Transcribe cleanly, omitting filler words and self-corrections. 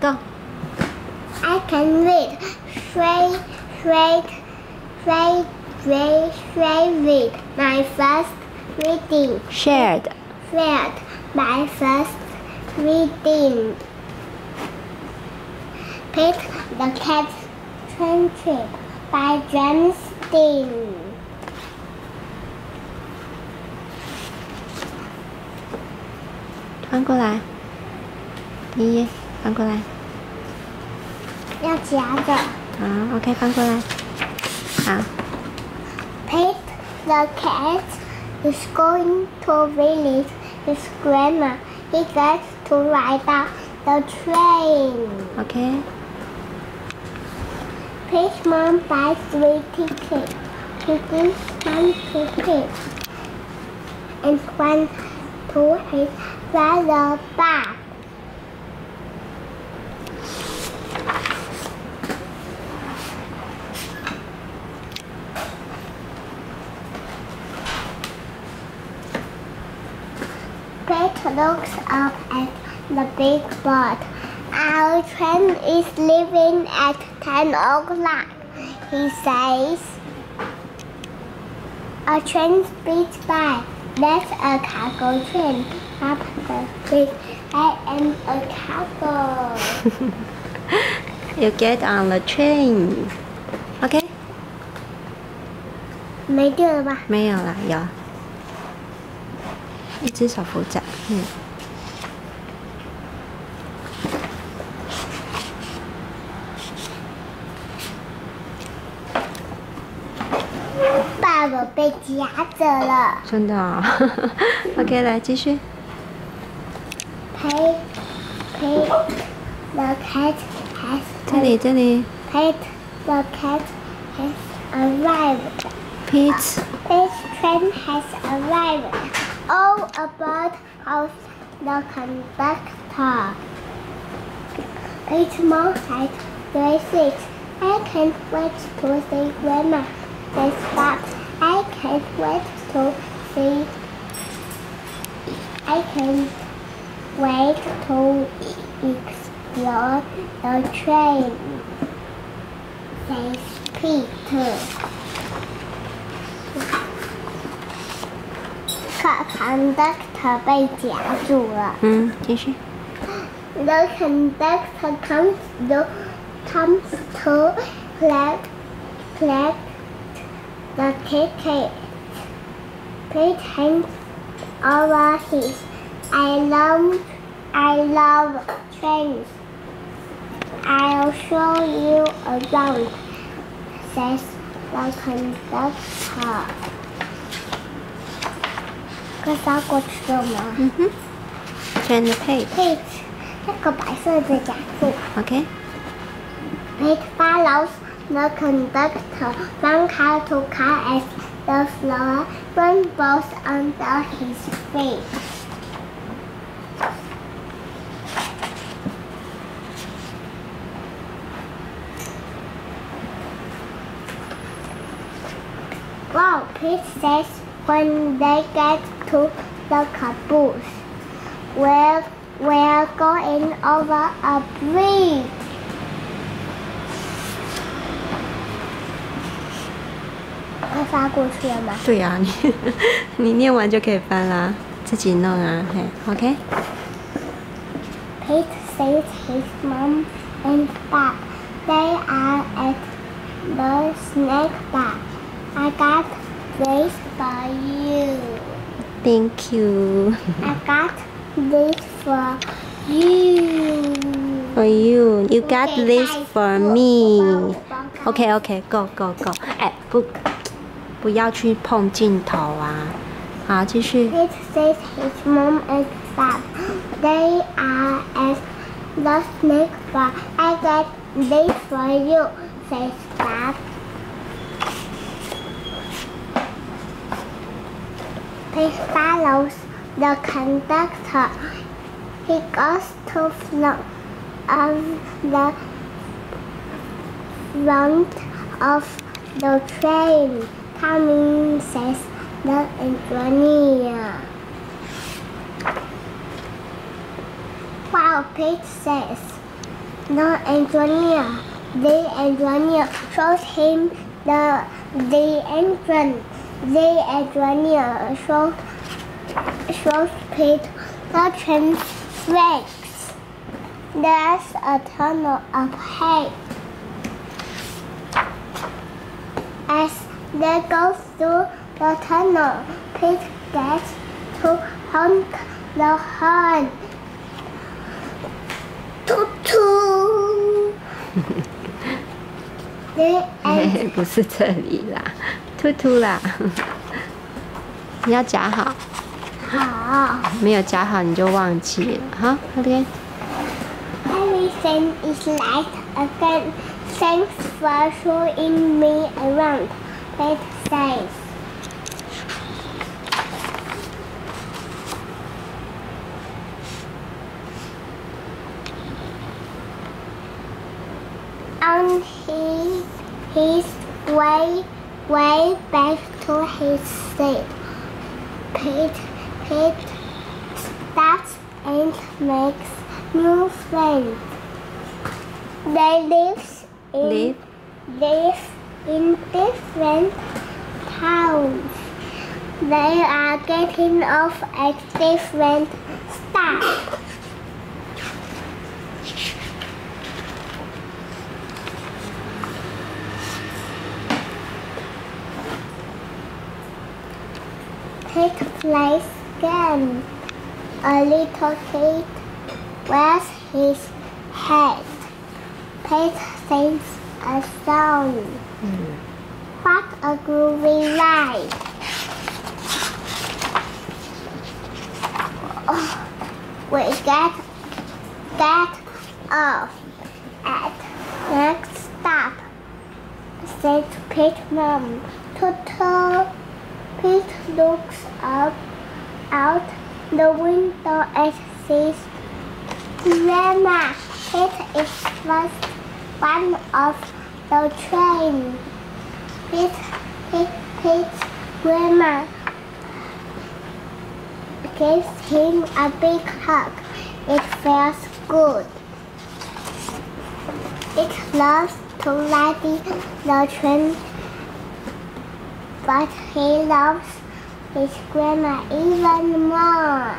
go. I can read. Straight read. My first reading. Shared. My first reading. Pete the Cat Trip by James Dean. 翻过来，第一页翻过来。要夹着。好 ，OK， 翻过来。好。Pete the cat is going to visit his grandma. He gets to ride on the train. OK。Pete's mom buys 3 tickets. He gives 1 ticket and 1 to his brother Bob. Pete looks up at the big board. Our train is leaving at 10 o'clock, he says. A train speeds by. That's a cargo train. Up the street. I am a cargo. You get on the train. OK。没电了吧？没有了，有。一只手扶着，爸爸被夹着了。真的哦。OK， 来继续。Pete the cat has. 这里。Pete the cat has arrived. Pete's train has arrived. All aboard of the conductor. Pete's mom said, "Very sweet. I can't wait to see Grandma." Says Bob, I can't wait to explore the train. Says Peter. Conductor 被夹住了。继续。The conductor comes to collect the ticket. Pete hands over his. I love trains. I'll show you around, says the conductor. 可以翻过去了吗Turn the page. Pete 那个白色的夹住。OK。Pete follows the conductor from car to car as the floor rumbles under his feet. Wow, Pete says when they get to the caboose. We're going over a bridge. 快翻过去了吗？对呀，你念完就可以翻啦，自己弄啊，嘿 ，OK。Pete sees his mom and Bob. They are at the snack bar. I got this for you. Thank you. I got this for you. For you, you got this for me. OK, go. 哎，不要去碰镜头啊！好，继续。Pete sees his mom and Bob. They are at the snack bar. I got this for you, says Bob. Pete follows the conductor. He goes to the front of the train. Coming, says the engineer. Wow, Pete says. The engineer shows him the entrance. The engineer shows Pete the train tracks. There's a tunnel ahead. As they go through the tunnel, Pete gets to honk the horn. Toot toot. 不是这里啦，突突啦。你要夹好。好。没有夹好你就忘记了哈。OK。Everything is right again. Thanks for showing me around. Pete says. On his way back to his seat, Pete stops and makes new friends. They live in different towns. They are getting off at different stops. Pete plays game. A little kid wears his hat. Pete sings a song. What a groovy ride! We get off at next stop, said Pete's mom. Toto. Pete looks out the window and sees Grandma. Pete is first one of the train. Pete's grandma gives him a big hug. It feels good. It loves to ride the train, but he loves his grandma even more.